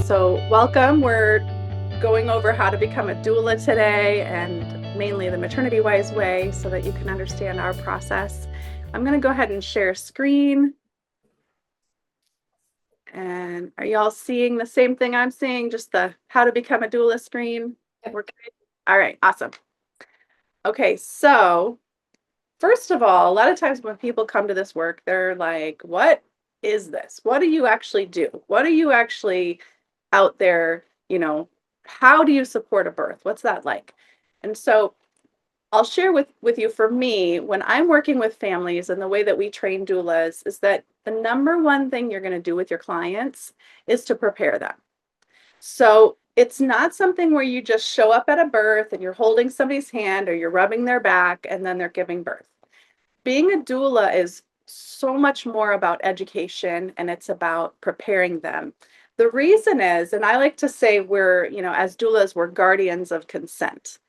So welcome. We're going over how to become a doula today, and mainly the MaternityWise way, so that you can understand our process. I'm going to go ahead and share screen. And are y'all seeing the same thing I'm seeing, just the how to become a doula screen? We're good? All right, awesome. Okay, so first of all, a lot of times when people come to this work, they're like, what is this? What do you actually do? What are you actually out there, how do you support a birth? What's that like? And so I'll share with you, for me, when I'm working with families, and the way that we train doulas is that the number one thing you're going to do with your clients is to prepare them. So it's not something where you just show up at a birth and you're holding somebody's hand or you're rubbing their back and then they're giving birth. Being a doula is so much more about education, and it's about preparing them. The reason is, and I like to say we're, as doulas, we're guardians of consent,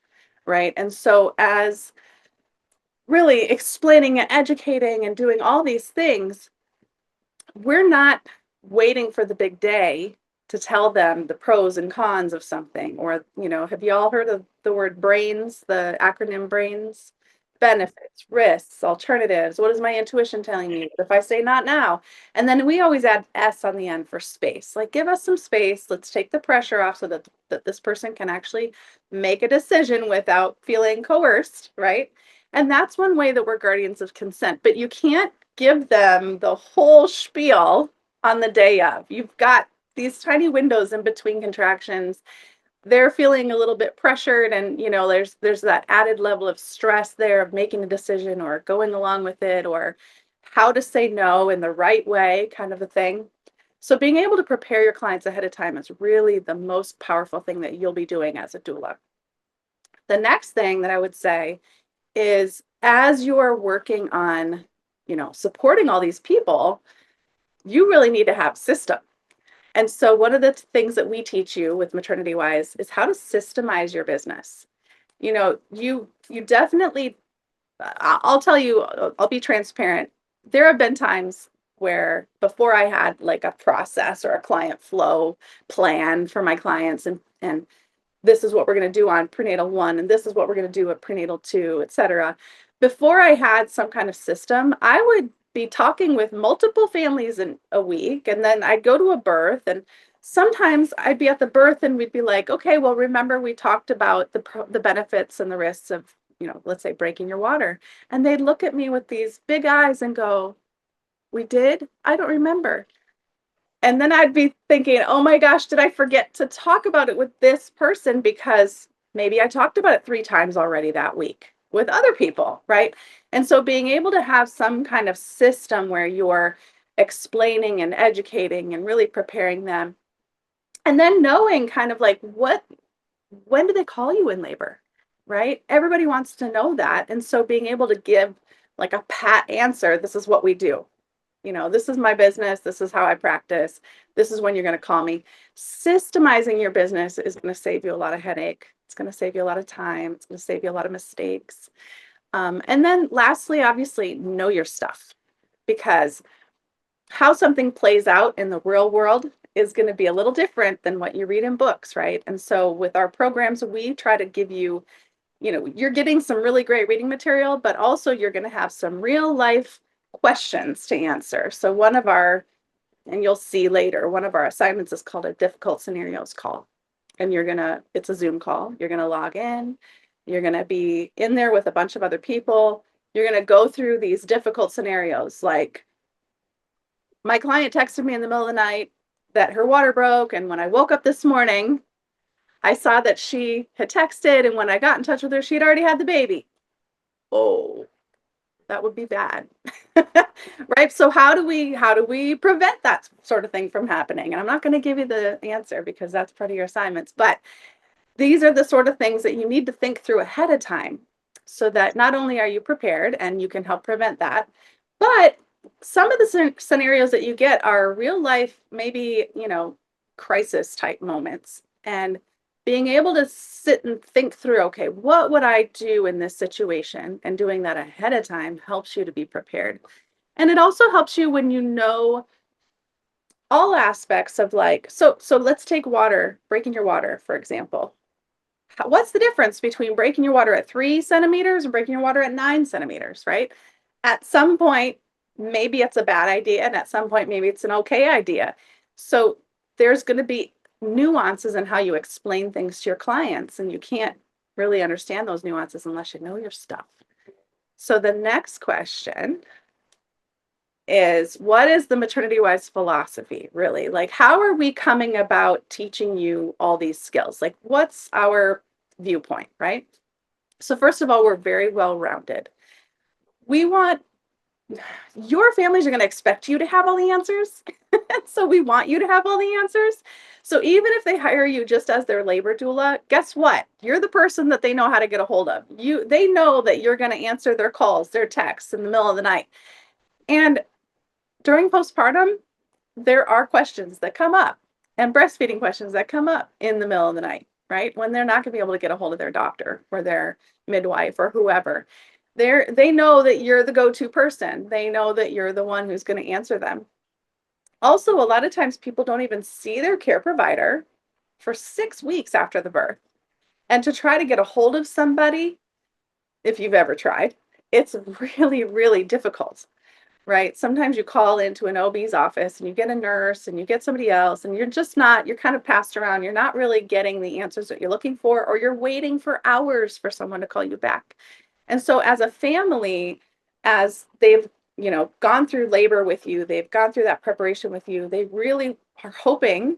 right? And so as really explaining and educating and doing all these things, we're not waiting for the big day to tell them the pros and cons of something. Or, have you all heard of the word brains, the acronym brains? Benefits, risks, alternatives. What is my intuition telling me? If I say not now, and then we always add S on the end for space. Like, give us some space. Let's take the pressure off so that this person can actually make a decision without feeling coerced, right? And that's one way that we're guardians of consent. But you can't give them the whole spiel on the day of. You've got these tiny windows in between contractions. They're feeling a little bit pressured, and there's that added level of stress there of making a decision or going along with it, or how to say no in the right way, kind of a thing. So being able to prepare your clients ahead of time is really the most powerful thing that you'll be doing as a doula. The next thing that I would say is, as you're working on supporting all these people, you really need to have system. And so one of the things that we teach you with MaternityWise is how to systemize your business. You definitely, I'll tell you, I'll be transparent. There have been times where, before I had like a process or a client flow plan for my clients, and this is what we're going to do on prenatal 1, and this is what we're going to do at prenatal 2, etc. Before I had some kind of system, I would be talking with multiple families in a week, and then I'd go to a birth, and sometimes I'd be at the birth and we'd be like, okay, well, remember we talked about the benefits and the risks of, let's say, breaking your water. And they'd look at me with these big eyes and go, we did? I don't remember. And then I'd be thinking, oh my gosh, did I forget to talk about it with this person? Because maybe I talked about it 3 times already that week with other people, right? And so being able to have some kind of system where you're explaining and educating and really preparing them, and then knowing kind of like when do they call you in labor, right? Everybody wants to know that. And so being able to give like a pat answer, this is what we do. This is my business. This is how I practice. This is when you're going to call me. Systemizing your business is going to save you a lot of headache. It's going to save you a lot of time. It's going to save you a lot of mistakes. And then lastly, obviously, know your stuff, because how something plays out in the real world is going to be a little different than what you read in books, right? And so with our programs, we try to give you, you're getting some really great reading material, but also you're going to have some real life questions to answer. So one of our, and you'll see later, one of our assignments is called a difficult scenarios call. And it's a Zoom call. You're going to log in. You're going to be in there with a bunch of other people. You're going to go through these difficult scenarios. Like, my client texted me in the middle of the night that her water broke. And when I woke up this morning, I saw that she had texted. And when I got in touch with her, she had already had the baby. Oh, that would be bad. Right? So how do we prevent that sort of thing from happening? And I'm not going to give you the answer because that's part of your assignments, but these are the sort of things that you need to think through ahead of time, so that not only are you prepared and you can help prevent that, but some of the scenarios that you get are real life, maybe, crisis type moments. And being able to sit and think through, okay, what would I do in this situation? And doing that ahead of time helps you to be prepared. And it also helps you when you know all aspects of like, so let's take water, breaking your water, for example. What's the difference between breaking your water at 3 centimeters and breaking your water at 9 centimeters, right? At some point, maybe it's a bad idea, and at some point, maybe it's an okay idea. So there's going to be nuances in how you explain things to your clients, and you can't really understand those nuances unless you know your stuff. So the next question is, what is the MaternityWise philosophy, really? Like, how are we coming about teaching you all these skills? Like, what's our viewpoint, right? So first of all, we're very well-rounded. We want, your families are going to expect you to have all the answers. So we want you to have all the answers. So even if they hire you just as their labor doula, guess what? You're the person that they know how to get a hold of. They know that you're going to answer their calls, their texts in the middle of the night. And during postpartum, there are questions that come up, and breastfeeding questions that come up in the middle of the night, right? When they're not going to be able to get a hold of their doctor or their midwife or whoever. They know that you're the go-to person. They know that you're the one who's going to answer them. Also, a lot of times people don't even see their care provider for 6 weeks after the birth. And to try to get a hold of somebody, if you've ever tried, it's really, really difficult. Right? Sometimes you call into an OB's office and you get a nurse and you get somebody else, and you're kind of passed around. You're not really getting the answers that you're looking for, or you're waiting for hours for someone to call you back. And so as a family, as they've, gone through labor with you, they've gone through that preparation with you, they really are hoping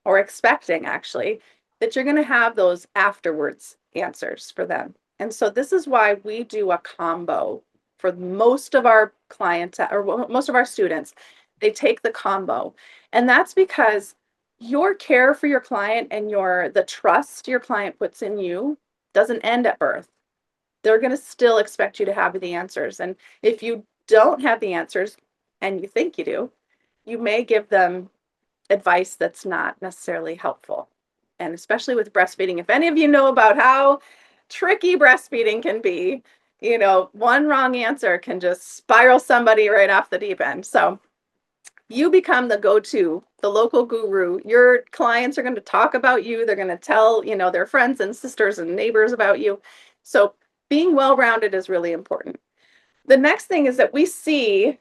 or expecting actually that you're going to have those afterwards answers for them. And so this is why we do a combo for most of our clients or most of our students. They take the combo. And that's because your care for your client and the trust your client puts in you doesn't end at birth. They're going to still expect you to have the answers. And if you don't have the answers and you think you do, you may give them advice that's not necessarily helpful. And especially with breastfeeding, if any of you know about how tricky breastfeeding can be, one wrong answer can just spiral somebody right off the deep end. So you become the go-to, the local guru. Your clients are going to talk about you. They're going to tell, their friends and sisters and neighbors about you. So being well-rounded is really important. The next thing is that we see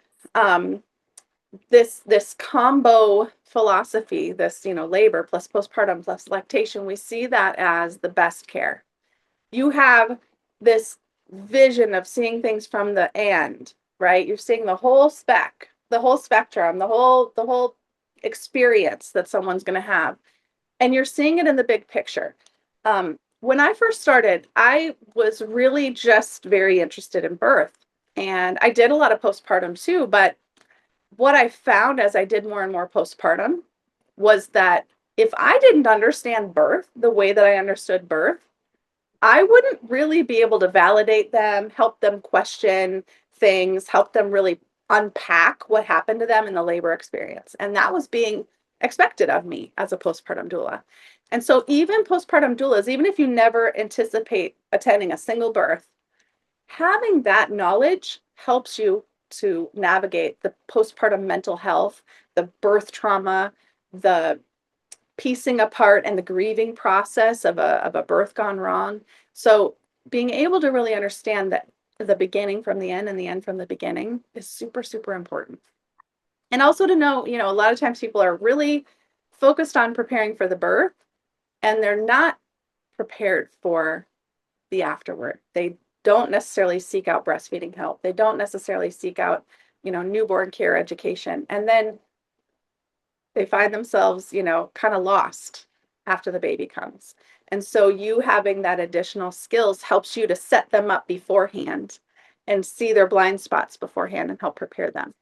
this combo philosophy, this, labor plus postpartum plus lactation. We see that as the best care. You have this vision of seeing things from the end, right? You're seeing the whole spectrum, the whole experience that someone's going to have, and you're seeing it in the big picture. When I first started, I was really just very interested in birth, and I did a lot of postpartum too. But what I found as I did more and more postpartum was that if I didn't understand birth the way that I understood birth, I wouldn't really be able to validate them, help them question things, help them really unpack what happened to them in the labor experience. And that was being expected of me as a postpartum doula. And so even postpartum doulas, even if you never anticipate attending a single birth, having that knowledge helps you to navigate the postpartum mental health, the birth trauma, the piecing apart and the grieving process of a birth gone wrong. So being able to really understand that the beginning from the end and the end from the beginning is super, super important. And also to know, a lot of times people are really focused on preparing for the birth, and they're not prepared for the afterward. They don't necessarily seek out breastfeeding help. They don't necessarily seek out, newborn care education. And then they find themselves, kind of lost after the baby comes. And so you having that additional skills helps you to set them up beforehand and see their blind spots beforehand and help prepare them.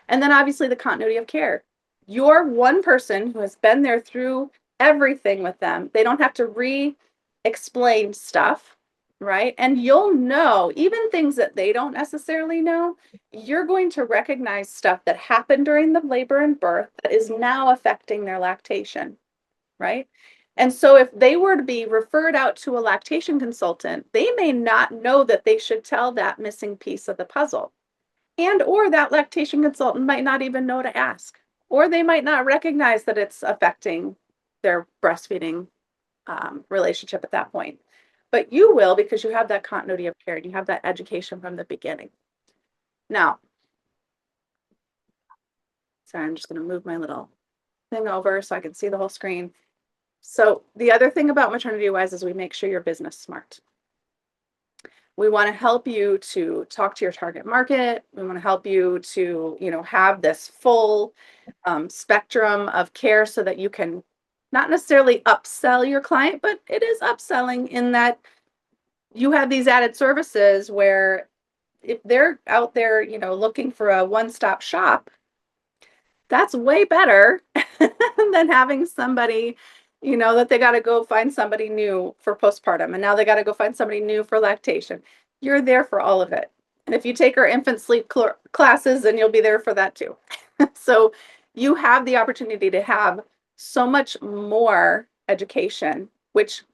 And then obviously the continuity of care. You're one person who has been there through everything with them. They don't have to re-explain stuff, right? And you'll know even things that they don't necessarily know. You're going to recognize stuff that happened during the labor and birth that is now affecting their lactation, right? And so if they were to be referred out to a lactation consultant, they may not know that they should tell that missing piece of the puzzle. And or that lactation consultant might not even know to ask. or they might not recognize that it's affecting their breastfeeding relationship at that point. But you will, because you have that continuity of care and you have that education from the beginning. Now, sorry, I'm just going to move my little thing over so I can see the whole screen. So the other thing about MaternityWise is we make sure you're business smart. We want to help you to talk to your target market. We want to help you to, have this full spectrum of care so that you can not necessarily upsell your client, but it is upselling in that you have these added services where if they're out there, looking for a one-stop shop, that's way better than having somebody, that they got to go find somebody new for postpartum. And now they got to go find somebody new for lactation. You're there for all of it. And if you take our infant sleep classes, then you'll be there for that too. So you have the opportunity to have so much more education, which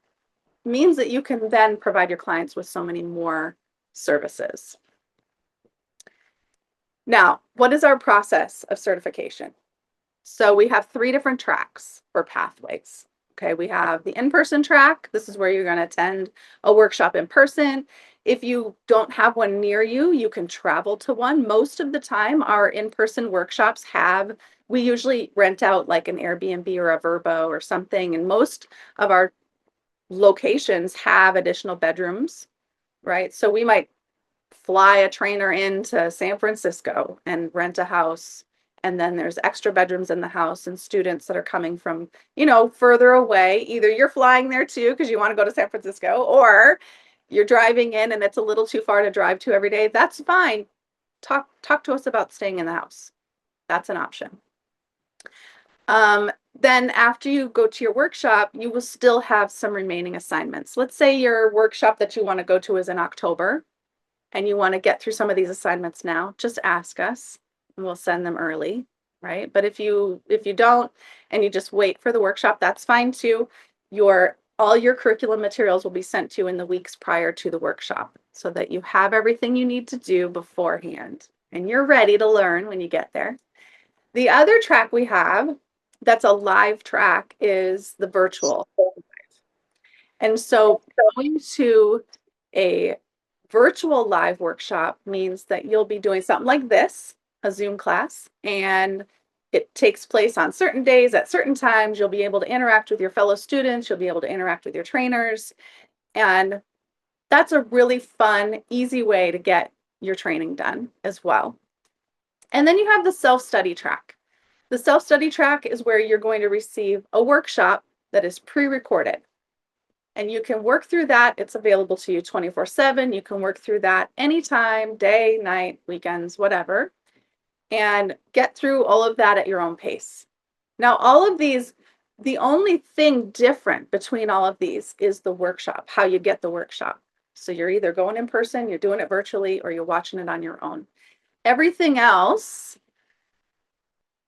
means that you can then provide your clients with so many more services. Now, what is our process of certification? So we have 3 different tracks or pathways. Okay, we have the in-person track. This is where you're going to attend a workshop in person. If you don't have one near you, you can travel to one. Most of the time, our in-person workshops we usually rent out like an Airbnb or a Vrbo or something. And most of our locations have additional bedrooms, right? So we might fly a trainer into San Francisco and rent a house. And then there's extra bedrooms in the house and students that are coming from, further away. Either you're flying there too because you want to go to San Francisco, or you're driving in and it's a little too far to drive to every day. That's fine. Talk to us about staying in the house. That's an option. Then after you go to your workshop, you will still have some remaining assignments. Let's say your workshop that you want to go to is in October and you want to get through some of these assignments now, just ask us and we'll send them early, right? But if you don't and you just wait for the workshop, that's fine too. All your curriculum materials will be sent to you in the weeks prior to the workshop so that you have everything you need to do beforehand and you're ready to learn when you get there. The other track we have that's a live track is the virtual. And so going to a virtual live workshop means that you'll be doing something like this, a Zoom class, and it takes place on certain days at certain times. You'll be able to interact with your fellow students. You'll be able to interact with your trainers. And that's a really fun, easy way to get your training done as well. And then you have the self-study track. The self-study track is where you're going to receive a workshop that is pre-recorded. And you can work through that. It's available to you 24/7. You can work through that anytime, day, night, weekends, whatever, and get through all of that at your own pace. Now, all of these, the only thing different between all of these is the workshop, how you get the workshop. So you're either going in person, you're doing it virtually, or you're watching it on your own. Everything else,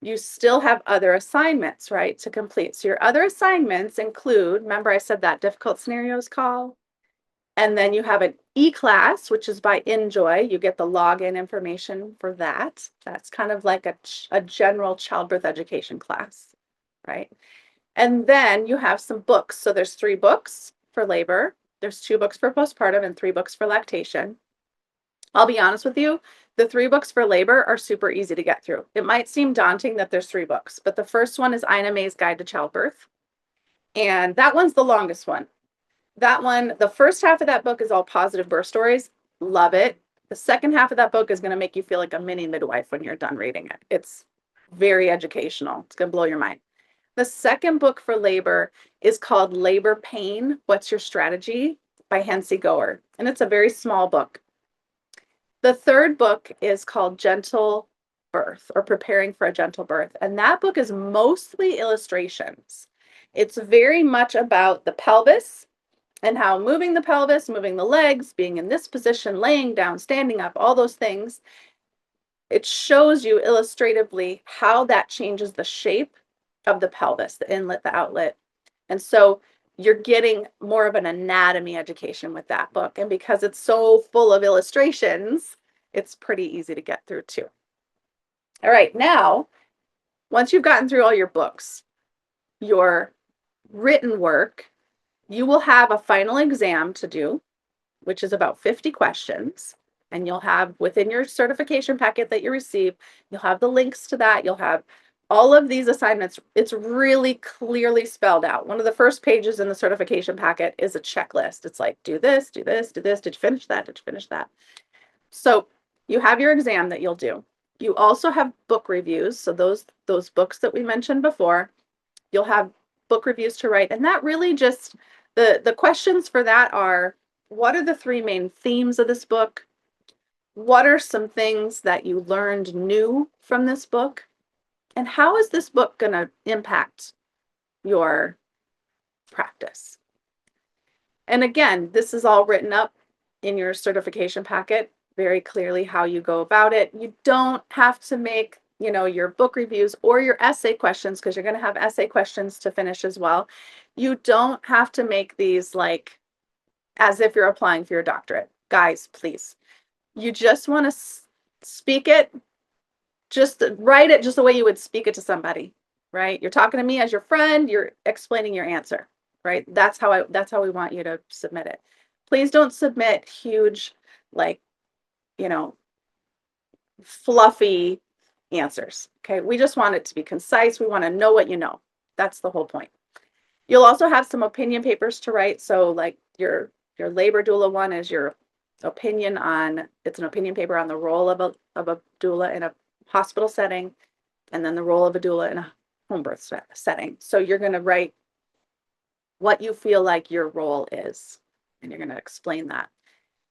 you still have other assignments, right, to complete. So your other assignments include, remember I said that difficult scenarios call, and then you have an e-class, which is by Enjoy. You get the login information for that. That's kind of like a general childbirth education class, right? And then you have some books. So there's 3 books for labor. There's 2 books for postpartum and 3 books for lactation. I'll be honest with you, the 3 books for labor are super easy to get through. It might seem daunting that there's 3 books, but the first one is Ina May's Guide to Childbirth. And that one's the longest one. That one, the first half of that book is all positive birth stories. Love it. The second half of that book is going to make you feel like a mini midwife when you're done reading it. It's very educational. It's going to blow your mind. The second book for labor is called Labor Pain, What's Your Strategy by Hensi Goer. And it's a very small book. The third book is called Gentle Birth or Preparing for a Gentle Birth. And that book is mostly illustrations. It's very much about the pelvis and how moving the pelvis, moving the legs, being in this position, laying down, standing up, all those things. It shows you illustratively how that changes the shape of the pelvis, the inlet, the outlet. And so you're getting more of an anatomy education with that book. And because it's so full of illustrations, it's pretty easy to get through too. All right, now once you've gotten through all your books, your written work, you will have a final exam to do, which is about 50 questions. And you'll have within your certification packet that you receive, you'll have the links to that. You'll have all of these assignments. It's really clearly spelled out. One of the first pages in the certification packet is a checklist. It's like, do this, do this, do this. Did you finish that? Did you finish that? So you have your exam that you'll do. You also have book reviews. So those books that we mentioned before, you'll have book reviews to write. And that really just, the questions for that are, what are the three main themes of this book? What are some things that you learned new from this book? And how is this book going to impact your practice? And again, this is all written up in your certification packet, very clearly how you go about it. You don't have to make, your book reviews or your essay questions, because you're going to have essay questions to finish as well. You don't have to make these like as if you're applying for your doctorate. Guys, please. You just want to speak it, just write it just the way you would speak it to somebody, right? You're talking to me as your friend, you're explaining your answer, right? That's how we want you to submit it. Please don't submit huge, like, fluffy answers, okay? We just want it to be concise. We want to know what you know. That's the whole point. You'll also have some opinion papers to write. So like your labor doula one is your opinion on, it's an opinion paper on the role of a doula in a hospital setting, and then the role of a doula in a home birth setting. So you're going to write what you feel like your role is, and you're going to explain that.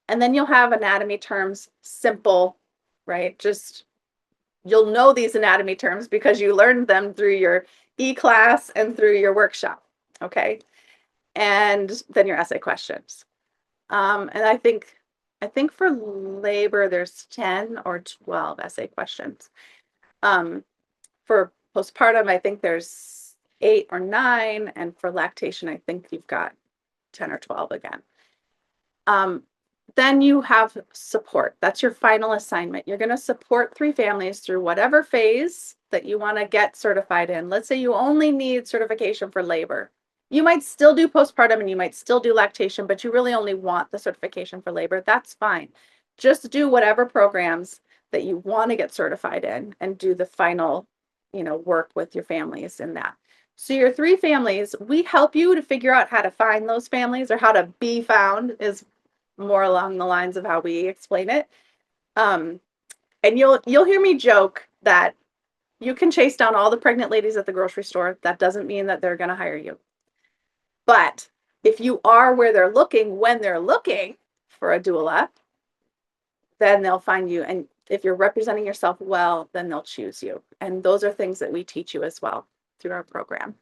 And then you'll have anatomy terms, simple, right? Just, you'll know these anatomy terms because you learned them through your e-class and through your workshop, okay? And then your essay questions. And I think for labor, there's 10 or 12 essay questions. For postpartum, I think there's 8 or 9. And for lactation, I think you've got 10 or 12 again. Then you have support. That's your final assignment. You're going to support 3 families through whatever phase that you want to get certified in. Let's say you only need certification for labor. You might still do postpartum and you might still do lactation, but you really only want the certification for labor. That's fine. Just do whatever programs that you want to get certified in and do the final, work with your families in that. So your 3 families, we help you to figure out how to find those families, or how to be found is more along the lines of how we explain it. And you'll hear me joke that you can chase down all the pregnant ladies at the grocery store. That doesn't mean that they're going to hire you. But if you are where they're looking when they're looking for a doula, then they'll find you. And if you're representing yourself well, then they'll choose you. And those are things that we teach you as well through our program.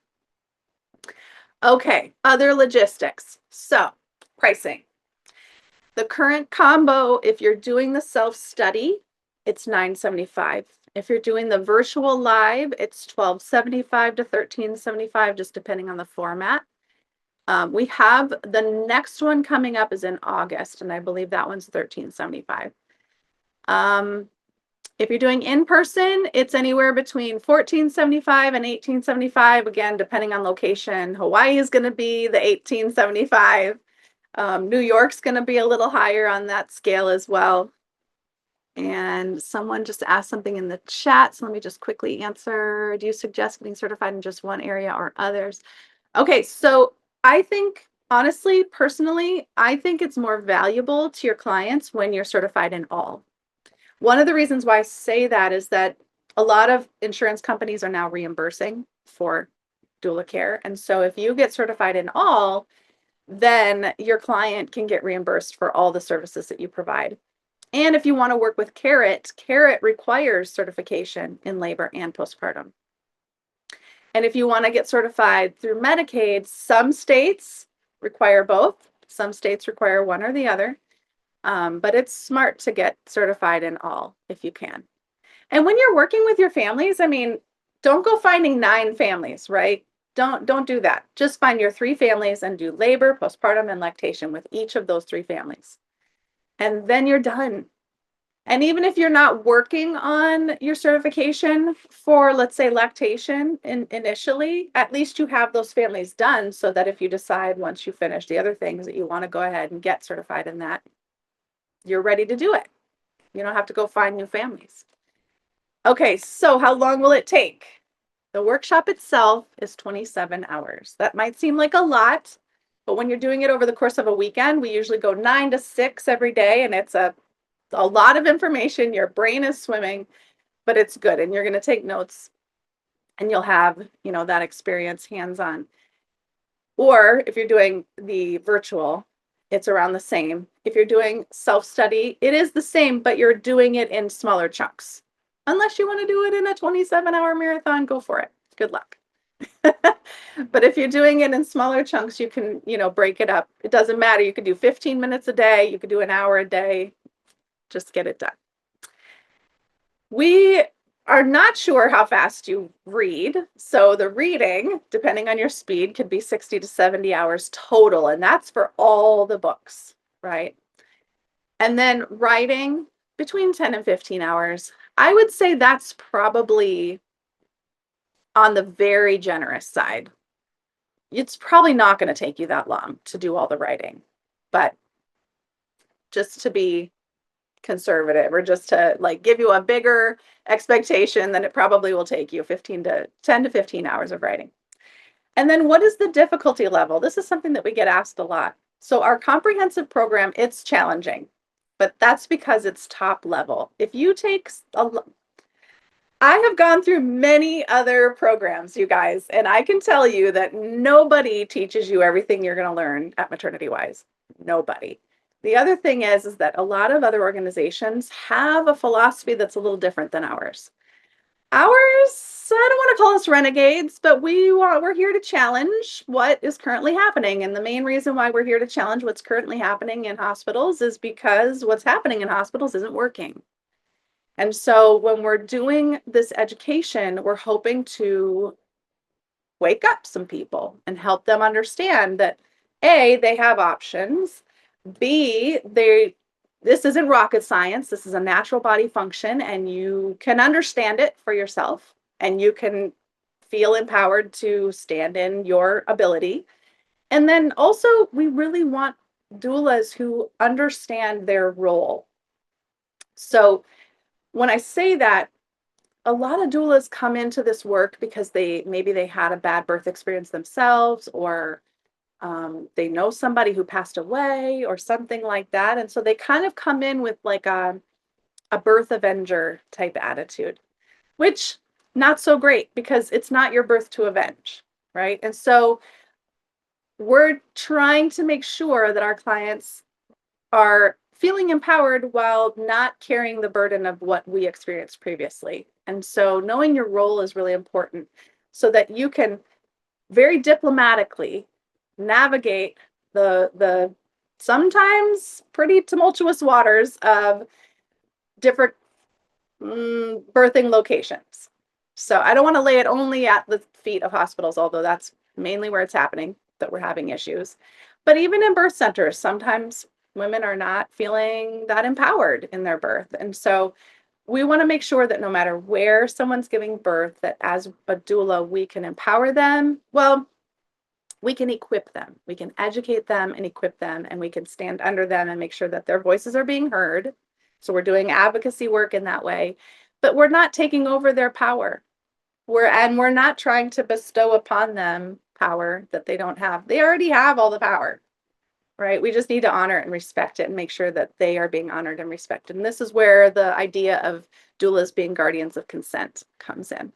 Okay, other logistics. So, pricing. The current combo, if you're doing the self-study, it's $975. If you're doing the virtual live, it's $1275 to $1375, just depending on the format. We have the next one coming up is in August, and I believe that one's $1375. If you're doing in person, it's anywhere between $1475 and $1875, again, depending on location. Hawaii is going to be the $1875. New York's going to be a little higher on that scale as well. And someone just asked something in the chat, so let me just quickly answer. Do you suggest getting certified in just one area or others? Okay, so I think, honestly, personally, I think it's more valuable to your clients when you're certified in all. One of the reasons why I say that is that a lot of insurance companies are now reimbursing for doula care. And so if you get certified in all, then your client can get reimbursed for all the services that you provide. And if you want to work with Carrot requires certification in labor and postpartum. And if you want to get certified through Medicaid, some states require both. Some states require one or the other. But it's smart to get certified in all if you can. And when you're working with your families, I mean, don't go finding 9 families, right? Don't do that. Just find your 3 families and do labor, postpartum, and lactation with each of those 3 families. And then you're done. And even if you're not working on your certification for, let's say, lactation initially, at least you have those families done so that if you decide once you finish the other things that you want to go ahead and get certified in that, you're ready to do it. You don't have to go find new families. Okay, so how long will it take? The workshop itself is 27 hours. That might seem like a lot, but when you're doing it over the course of a weekend, we usually go 9 to 6 every day, and it's a lot of information. Your brain is swimming, but it's good, and you're going to take notes, and you'll have, that experience hands-on. Or if you're doing the virtual, it's around the same. If you're doing self-study, it is the same, but you're doing it in smaller chunks. Unless you want to do it in a 27-hour marathon, go for it. Good luck. But if you're doing it in smaller chunks, you can, break it up. It doesn't matter. You could do 15 minutes a day. You could do an hour a day. Just get it done. We are not sure how fast you read. So the reading, depending on your speed, could be 60 to 70 hours total. And that's for all the books, right? And then writing between 10 and 15 hours. I would say that's probably on the very generous side. It's probably not going to take you that long to do all the writing, but just to be conservative or just to give you a bigger expectation, then it probably will take you 10 to 15 hours of writing. And then what is the difficulty level? This is something that we get asked a lot. So our comprehensive program, it's challenging, but that's because it's top level. If you take I have gone through many other programs, you guys, and I can tell you that nobody teaches you everything you're going to learn at MaternityWise. Nobody. The other thing is that a lot of other organizations have a philosophy that's a little different than ours. Ours, I don't want to call us renegades, but we're here to challenge what is currently happening. And the main reason why we're here to challenge what's currently happening in hospitals is because what's happening in hospitals isn't working. And so when we're doing this education, we're hoping to wake up some people and help them understand that A, they have options. B, this isn't rocket science. This is a natural body function, and you can understand it for yourself, and you can feel empowered to stand in your ability. And then also, we really want doulas who understand their role. So when I say that, a lot of doulas come into this work because maybe they had a bad birth experience themselves, or they know somebody who passed away or something like that. And so they kind of come in with a birth avenger type attitude, which not so great because it's not your birth to avenge, right? And so we're trying to make sure that our clients are feeling empowered while not carrying the burden of what we experienced previously. And so knowing your role is really important so that you can very diplomatically navigate the sometimes pretty tumultuous waters of different birthing locations. So I don't want to lay it only at the feet of hospitals, although that's mainly where it's happening, that we're having issues. But even in birth centers, sometimes women are not feeling that empowered in their birth. And so we want to make sure that no matter where someone's giving birth, that as a doula, we can empower them. Well, we can equip them. We can educate them and equip them, and we can stand under them and make sure that their voices are being heard. So we're doing advocacy work in that way, but we're not taking over their power. We're not trying to bestow upon them power that they don't have. They already have all the power, right? We just need to honor it and respect it and make sure that they are being honored and respected. And this is where the idea of doulas being guardians of consent comes in.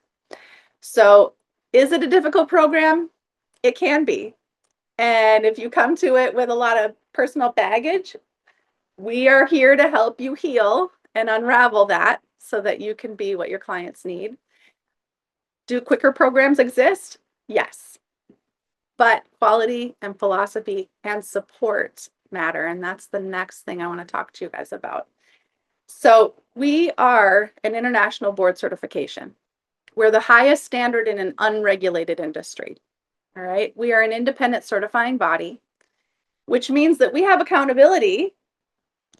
So is it a difficult program? It can be. And if you come to it with a lot of personal baggage, we are here to help you heal and unravel that so that you can be what your clients need. Do quicker programs exist? Yes. But quality and philosophy and support matter. And that's the next thing I want to talk to you guys about. So we are an international board certification. We're the highest standard in an unregulated industry. All right. We are an independent certifying body, which means that we have accountability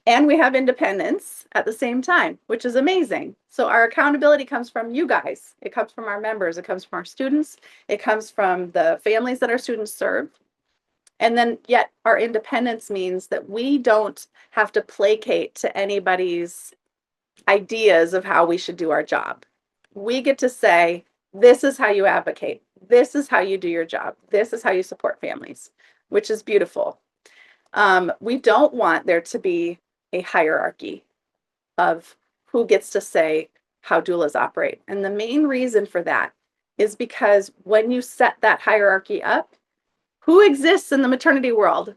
And we have independence at the same time, which is amazing. So our accountability comes from you guys. It comes from our members. It comes from our students. It comes from the families that our students serve. And then yet our independence means that we don't have to placate to anybody's ideas of how we should do our job. We get to say, this is how you advocate. This is how you do your job. This is how you support families, which is beautiful. We don't want there to be a hierarchy of who gets to say how doulas operate. And the main reason for that is because when you set that hierarchy up, who exists in the maternity world?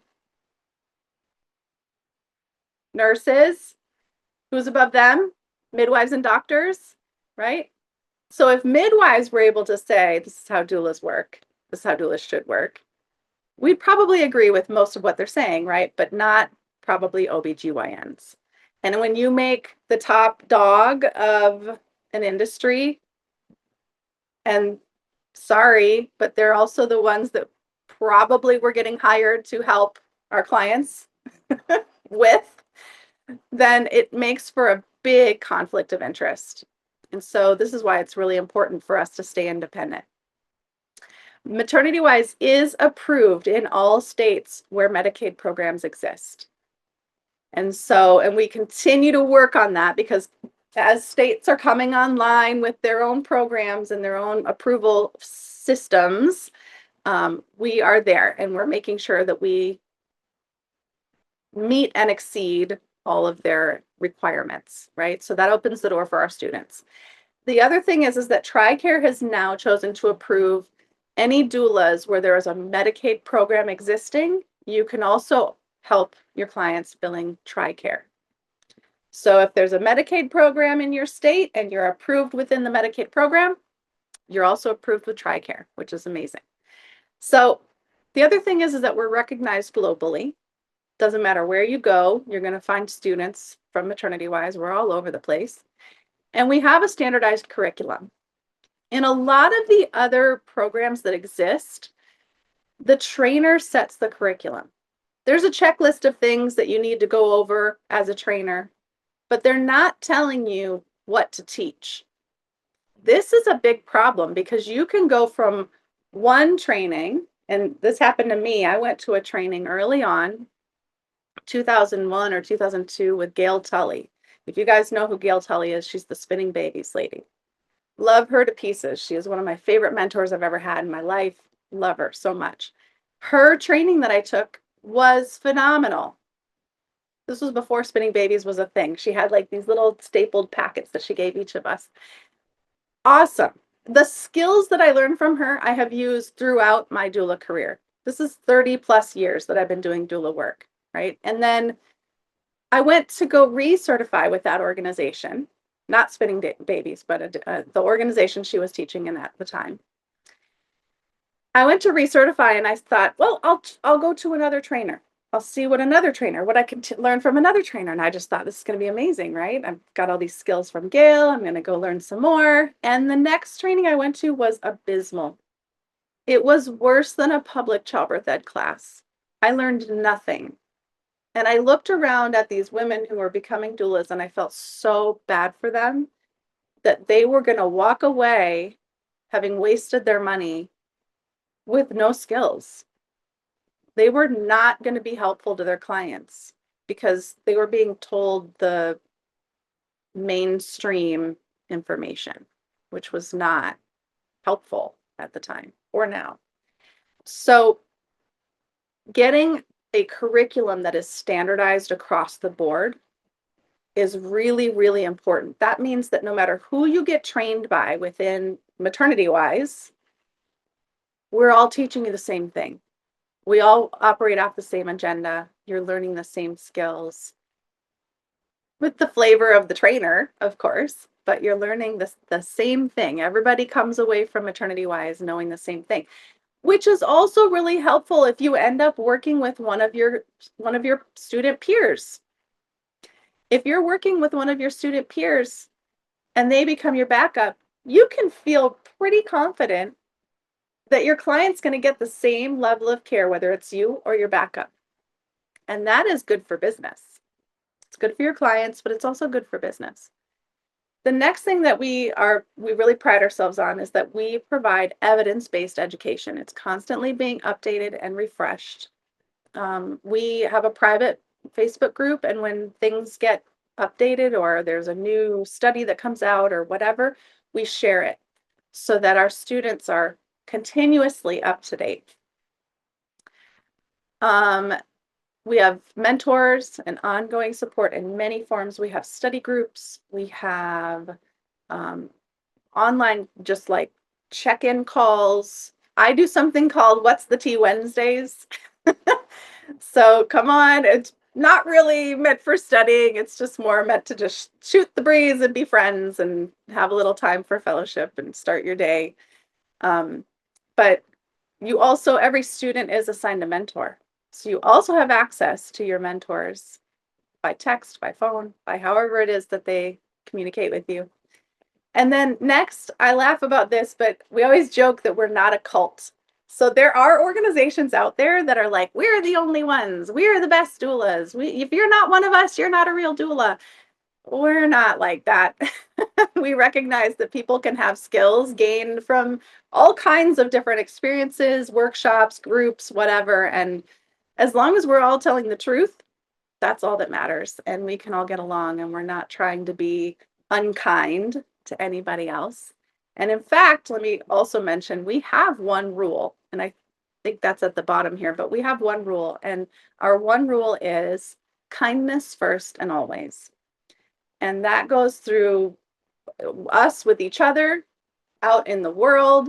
Nurses. Who's above them? Midwives and doctors, right? So if midwives were able to say, this is how doulas work, this is how doulas should work, we'd probably agree with most of what they're saying, right? But not probably OBGYNs. And when you make the top dog of an industry, and sorry, but they're also the ones that probably were getting hired to help our clients with, then it makes for a big conflict of interest. And so this is why it's really important for us to stay independent. MaternityWise is approved in all states where Medicaid programs exist. And we continue to work on that because as states are coming online with their own programs and their own approval systems, we are there and we're making sure that we meet and exceed all of their requirements, right? So that opens the door for our students. The other thing is that TRICARE has now chosen to approve any doulas where there is a Medicaid program existing. You can also help your clients billing TRICARE. So if there's a Medicaid program in your state and you're approved within the Medicaid program, you're also approved with TRICARE, which is amazing. So the other thing is that we're recognized globally. Doesn't matter where you go, you're going to find students from MaternityWise. We're all over the place. And we have a standardized curriculum. In a lot of the other programs that exist, the trainer sets the curriculum. There's a checklist of things that you need to go over as a trainer, but they're not telling you what to teach. This is a big problem because you can go from one training, and this happened to me. I went to a training early on, 2001 or 2002 with Gail Tully. If you guys know who Gail Tully is, she's the spinning babies lady. Love her to pieces. She is one of my favorite mentors I've ever had in my life. Love her so much. Her training that I took was phenomenal. This was before spinning babies was a thing. She had like these little stapled packets that she gave each of us. Awesome. The skills that I learned from her, I have used throughout my doula career. This is 30 plus years that I've been doing doula work, right? And then I went to go recertify with that organization, not spinning babies, but the organization she was teaching in at the time. I went to recertify and I thought, well, I'll go to another trainer. I'll see what I can learn from another trainer. And I just thought this is going to be amazing, right? I've got all these skills from Gail. I'm going to go learn some more. And the next training I went to was abysmal. It was worse than a public childbirth ed class. I learned nothing. And I looked around at these women who were becoming doulas and I felt so bad for them that they were going to walk away having wasted their money with no skills. They were not going to be helpful to their clients because they were being told the mainstream information, which was not helpful at the time or now. So getting a curriculum that is standardized across the board is really, really important. That means that no matter who you get trained by within MaternityWise, we're all teaching you the same thing. We all operate off the same agenda. You're learning the same skills with the flavor of the trainer, of course, but you're learning the same thing. Everybody comes away from MaternityWise knowing the same thing, which is also really helpful if you end up working with one of your student peers. If you're working with one of your student peers and they become your backup, you can feel pretty confident that your client's going to get the same level of care, whether it's you or your backup. And that is good for business. It's good for your clients, but it's also good for business. The next thing that we really pride ourselves on is that we provide evidence-based education. It's constantly being updated and refreshed. We have a private Facebook group, and when things get updated or there's a new study that comes out or whatever, we share it so that our students are continuously up to date. We have mentors and ongoing support in many forms. We have study groups. We have online, just like check-in calls. I do something called What's the Tea Wednesdays. So come on, it's not really meant for studying. It's just more meant to just shoot the breeze and be friends and have a little time for fellowship and start your day. But you also, every student is assigned a mentor. So you also have access to your mentors by text, by phone, by however it is that they communicate with you. And then next, I laugh about this, but we always joke that we're not a cult. So there are organizations out there that are like, we're the only ones. We're the best doulas. If you're not one of us, you're not a real doula. We're not like that. We recognize that people can have skills gained from all kinds of different experiences, workshops, groups, whatever. And as long as we're all telling the truth, that's all that matters. And we can all get along, and we're not trying to be unkind to anybody else. And in fact, let me also mention, we have one rule, and I think that's at the bottom here, but we have one rule, and our one rule is kindness first and always. And that goes through us with each other, out in the world,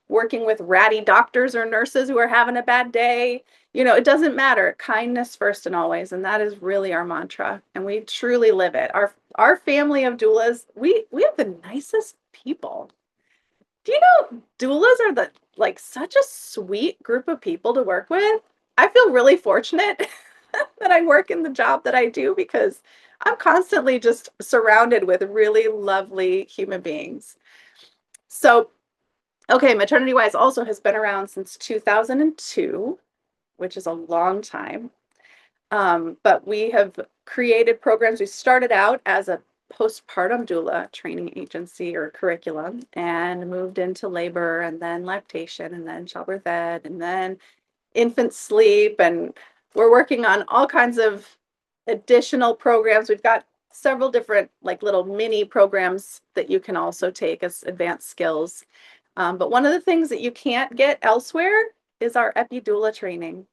working with ratty doctors or nurses who are having a bad day. It doesn't matter. Kindness first and always. And that is really our mantra. And we truly live it. Our family of doulas, we have the nicest people. Do you know doulas are such a sweet group of people to work with? I feel really fortunate that I work in the job that I do, because I'm constantly just surrounded with really lovely human beings. So, okay, MaternityWise also has been around since 2002, which is a long time. But we have created programs. We started out as a postpartum doula training agency or curriculum, and moved into labor, and then lactation, and then childbirth ed, and then infant sleep. And we're working on all kinds of additional programs. We've got several different little mini programs that you can also take as advanced skills. But one of the things that you can't get elsewhere is our EpiDoula training.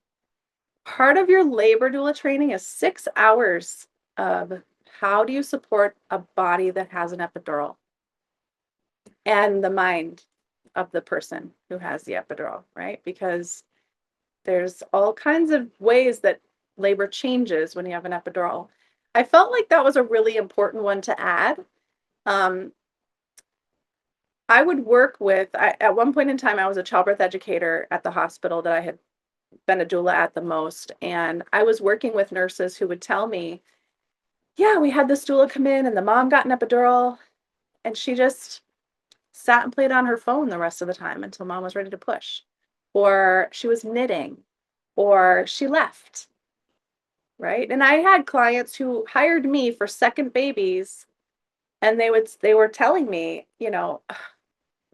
Part of your labor doula training is 6 hours of how do you support a body that has an epidural, and the mind of the person who has the epidural, right? Because there's all kinds of ways that labor changes when you have an epidural. I felt like that was a really important one to add. I would work with, at one point in time, I was a childbirth educator at the hospital that I had been a doula at the most. And I was working with nurses who would tell me, yeah, we had this doula come in and the mom got an epidural, and she just sat and played on her phone the rest of the time until mom was ready to push. Or she was knitting, or she left, right? And I had clients who hired me for second babies, and they were telling me,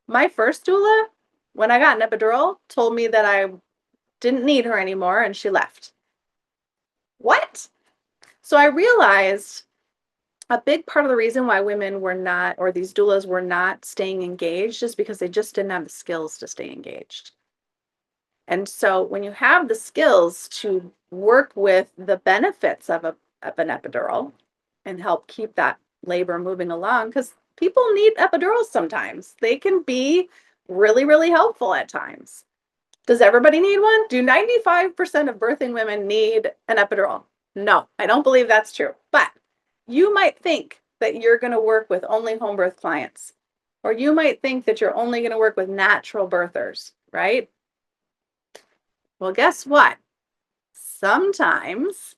my first doula, when I got an epidural, told me that I didn't need her anymore, and she left. What? So I realized a big part of the reason why women were not, or these doulas were not staying engaged, is because they just didn't have the skills to stay engaged. And so when you have the skills to work with the benefits of an epidural and help keep that labor moving along, because people need epidurals sometimes. They can be really, really helpful at times. Does everybody need one? Do 95% of birthing women need an epidural? No, I don't believe that's true. But you might think that you're going to work with only home birth clients, or you might think that you're only going to work with natural birthers, right? Well, guess what? Sometimes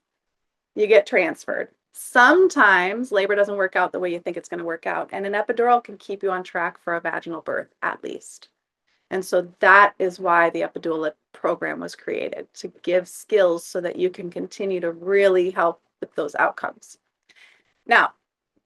you get transferred. Sometimes labor doesn't work out the way you think it's going to work out, and an epidural can keep you on track for a vaginal birth at least. And so that is why the EpiDoula program was created, to give skills so that you can continue to really help with those outcomes. Now,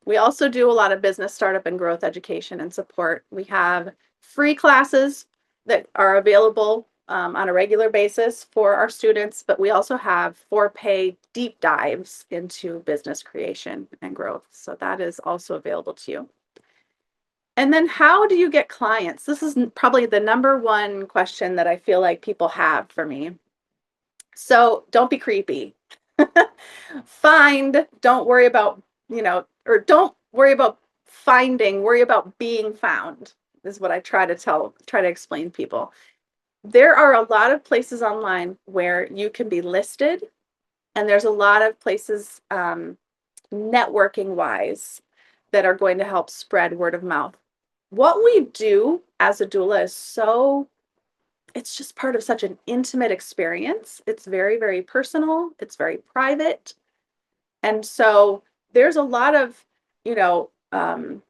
we also do a lot of business startup and growth education and support. We have free classes that are available on a regular basis for our students, but we also have for-pay deep dives into business creation and growth. So that is also available to you. And then how do you get clients? This is probably the number one question that I feel like people have for me. So don't be creepy. Don't worry about, or don't worry about finding, worry about being found, is what I try to explain to people. There are a lot of places online where you can be listed, and there's a lot of places networking wise that are going to help spread word of mouth. What we do as a doula is it's just part of such an intimate experience. It's very, very personal. It's very private. And so there's a lot of, I don't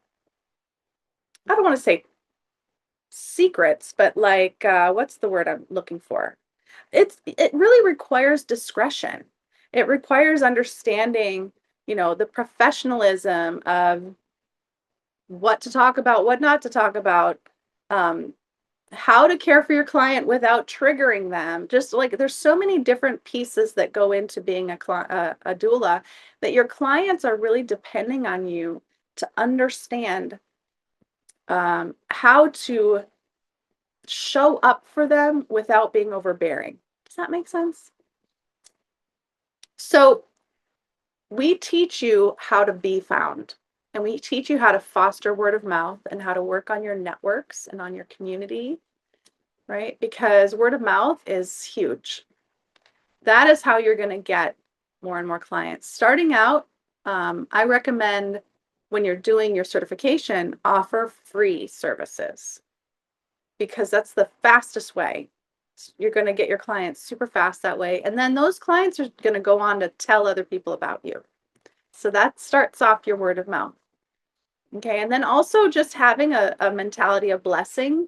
want to say secrets, but like, what's the word I'm looking for? It really requires discretion. It requires understanding, the professionalism of what to talk about, what not to talk about, how to care for your client without triggering them. Just like there's so many different pieces that go into being a doula that your clients are really depending on you to understand how to show up for them without being overbearing. Does that make sense? So we teach you how to be found, and we teach you how to foster word of mouth and how to work on your networks and on your community, right? Because word of mouth is huge. That is how you're going to get more and more clients. Starting out, I recommend when you're doing your certification, offer free services because that's the fastest way. You're going to get your clients super fast that way. And then those clients are going to go on to tell other people about you. So that starts off your word of mouth. Okay. And then also just having a mentality of blessing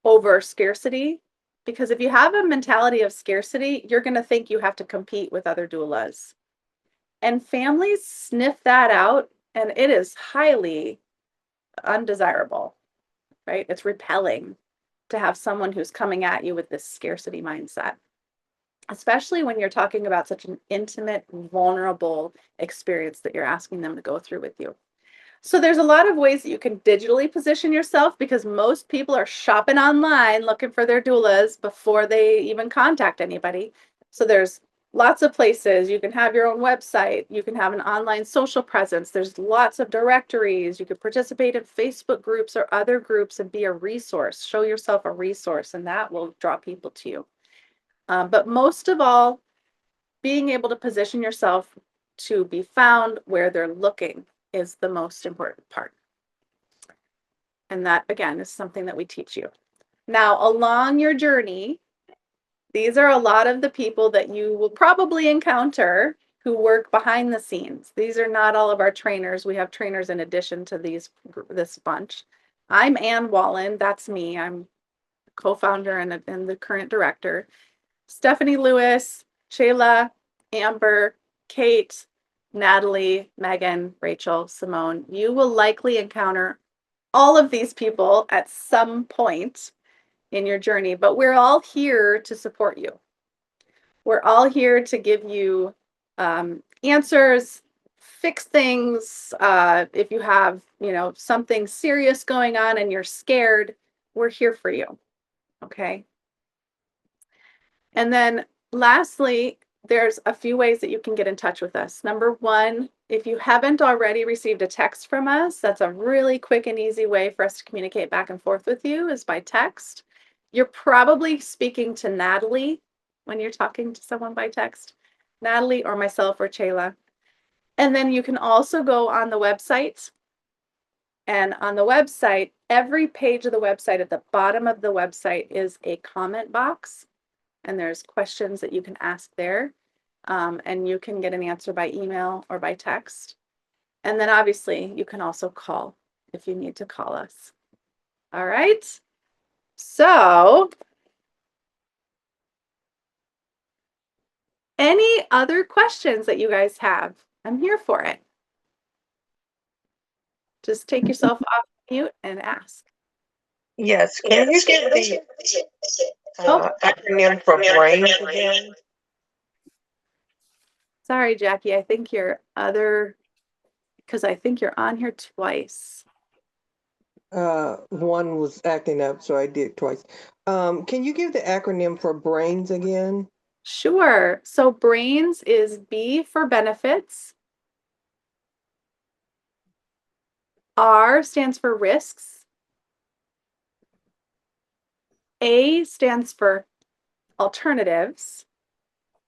over scarcity. Because if you have a mentality of scarcity, you're going to think you have to compete with other doulas. And families sniff that out, and it is highly undesirable, right? It's repelling to have someone who's coming at you with this scarcity mindset, especially when you're talking about such an intimate, vulnerable experience that you're asking them to go through with you. So there's a lot of ways that you can digitally position yourself because most people are shopping online looking for their doulas before they even contact anybody. So there's lots of places. You can have your own website. You can have an online social presence. There's lots of directories. You could participate in Facebook groups or other groups and be a resource. Show yourself a resource, and that will draw people to you. But most of all, being able to position yourself to be found where they're looking is the most important part. And that, again, is something that we teach you. Now, along your journey, these are a lot of the people that you will probably encounter who work behind the scenes. These are not all of our trainers. We have trainers in addition to this bunch. I'm Ann Wallen. That's me. I'm co-founder and the current director. Stephanie Lewis, Shayla, Amber, Kate, Natalie, Megan, Rachel, Simone. You will likely encounter all of these people at some point in your journey, but we're all here to support you. We're all here to give you answers, fix things. If you have, something serious going on and you're scared, we're here for you. Okay. And then lastly, there's a few ways that you can get in touch with us. Number one, if you haven't already received a text from us, that's a really quick and easy way for us to communicate back and forth with you is by text. You're probably speaking to Natalie when you're talking to someone by text, Natalie or myself or Chayla. And then you can also go on the website. And on the website, every page of the website, at the bottom of the website is a comment box. And there's questions that you can ask there. And you can get an answer by email or by text. And then obviously you can also call if you need to call us. All right. So any other questions that you guys have? I'm here for it. Just take yourself off mute and ask. Yes. Can you give the acronym for brains again? Sorry, Jackie. I think because I think you're on here twice. One was acting up, so I did twice. Can you give the acronym for brains again? Sure. So brains is B for benefits. R stands for risks. A stands for alternatives.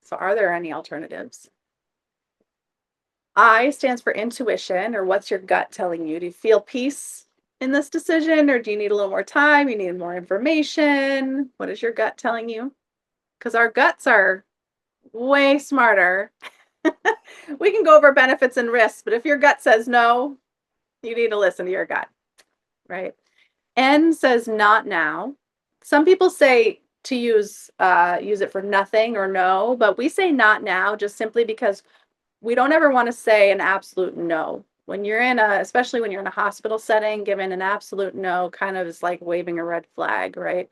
So are there any alternatives? I stands for intuition, or what's your gut telling you? Do you feel peace in this decision, or do you need a little more time? You need more information? What is your gut telling you? Because our guts are way smarter. We can go over benefits and risks, but if your gut says no, you need to listen to your gut, right? N says not now. Some people say to use it for nothing or no, but we say not now just simply because we don't ever want to say an absolute no. When you're especially when you're in a hospital setting, giving an absolute no kind of is like waving a red flag, right?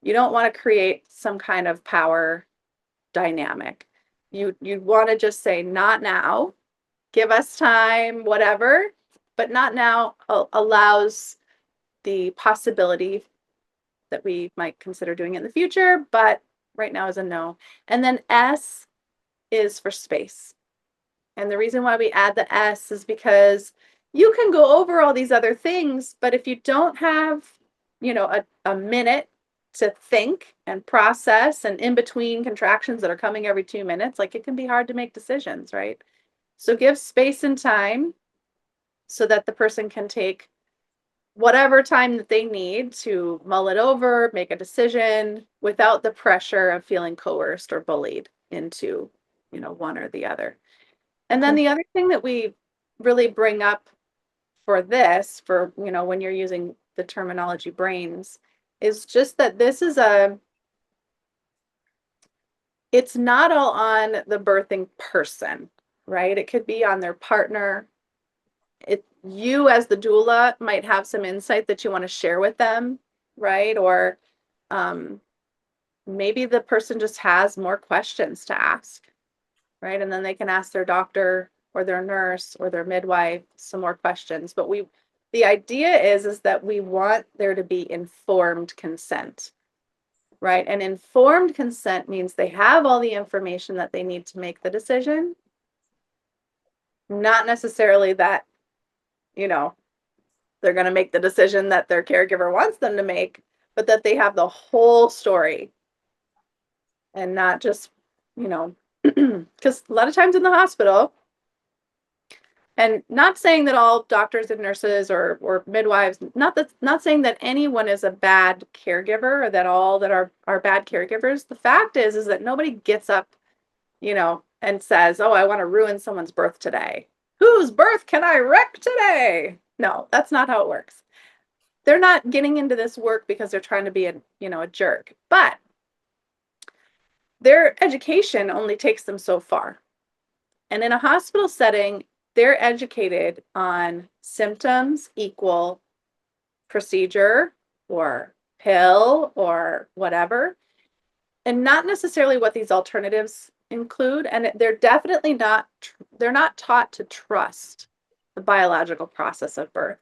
You don't want to create some kind of power dynamic. You want to just say not now, give us time, whatever, but not now allows the possibility that we might consider doing it in the future, but right now is a no. And then S is for space. And the reason why we add the S is because you can go over all these other things, but if you don't have, a minute to think and process and in between contractions that are coming every 2 minutes, like it can be hard to make decisions, right? So give space and time so that the person can take whatever time that they need to mull it over, make a decision without the pressure of feeling coerced or bullied into, one or the other. And then the other thing that we really bring up for this, for, when you're using the terminology brains, is just that it's not all on the birthing person, right? It could be on their partner. You as the doula might have some insight that you want to share with them, right? Or maybe the person just has more questions to ask, right? And then they can ask their doctor or their nurse or their midwife some more questions. But the idea is that we want there to be informed consent, right? And informed consent means they have all the information that they need to make the decision, not necessarily that, they're going to make the decision that their caregiver wants them to make, but that they have the whole story and not just, because a lot of times in the hospital, and not saying that all doctors and nurses or midwives, not saying that anyone is a bad caregiver or that all that are bad caregivers. The fact is that nobody gets up, and says, oh, I want to ruin someone's birth today. Whose birth can I wreck today? No, that's not how it works. They're not getting into this work because they're trying to be a jerk, but their education only takes them so far. And in a hospital setting, they're educated on symptoms equal procedure or pill or whatever, and not necessarily what these alternatives include. And they're definitely they're not taught to trust the biological process of birth.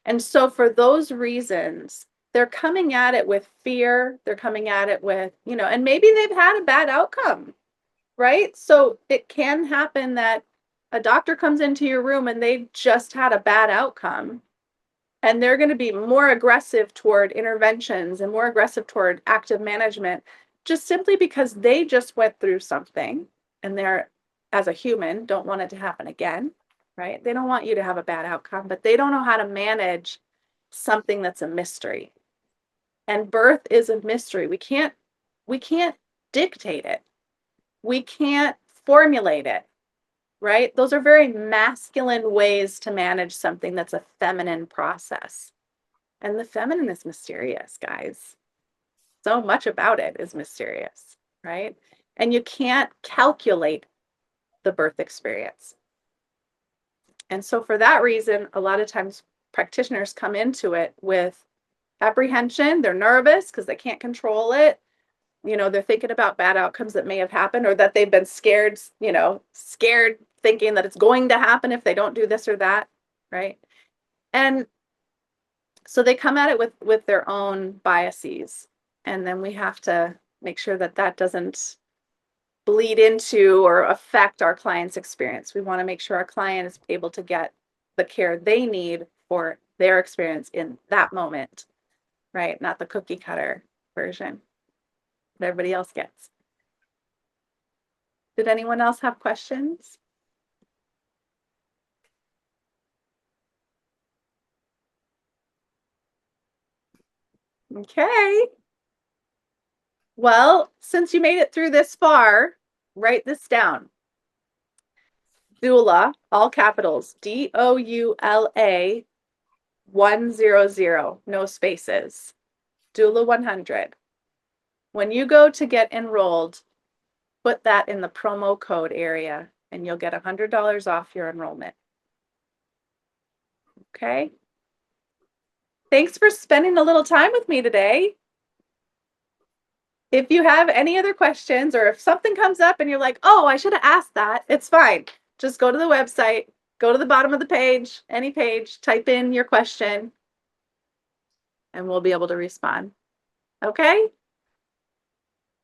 And so for those reasons, they're coming at it with fear. They're coming at it with, and maybe they've had a bad outcome, right? So it can happen that a doctor comes into your room and they've just had a bad outcome, and they're going to be more aggressive toward interventions and more aggressive toward active management, just simply because they just went through something and they're, as a human, don't want it to happen again, right? They don't want you to have a bad outcome, but they don't know how to manage something that's a mystery. And birth is a mystery. We can't dictate it. We can't formulate it, right? Those are very masculine ways to manage something that's a feminine process. And the feminine is mysterious, guys. So much about it is mysterious, right? And you can't calculate the birth experience. And so for that reason, a lot of times practitioners come into it with apprehension. They're nervous because they can't control it. You know, they're thinking about bad outcomes that may have happened, or that they've been scared, you know, scared thinking that it's going to happen if they don't do this or that, right? And so they come at it with their own biases. And then we have to make sure that that doesn't bleed into or affect our client's experience. We want to make sure our client is able to get the care they need for their experience in that moment, right? Not the cookie cutter version that everybody else gets. Did anyone else have questions? Okay. Well, since you made it through this far, write this down. Doula, all capitals, DOULA 100, no spaces. Doula 100. When you go to get enrolled, put that in the promo code area and you'll get $100 off your enrollment. Okay. Thanks for spending a little time with me today. If you have any other questions, or if something comes up and you're like, oh, I should have asked that, it's fine. Just go to the website, go to the bottom of the page, any page, type in your question, and we'll be able to respond. Okay?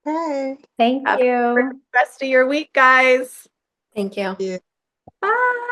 Hey. Thank Have a you. great rest of your week, guys. Thank you. Yeah. Bye.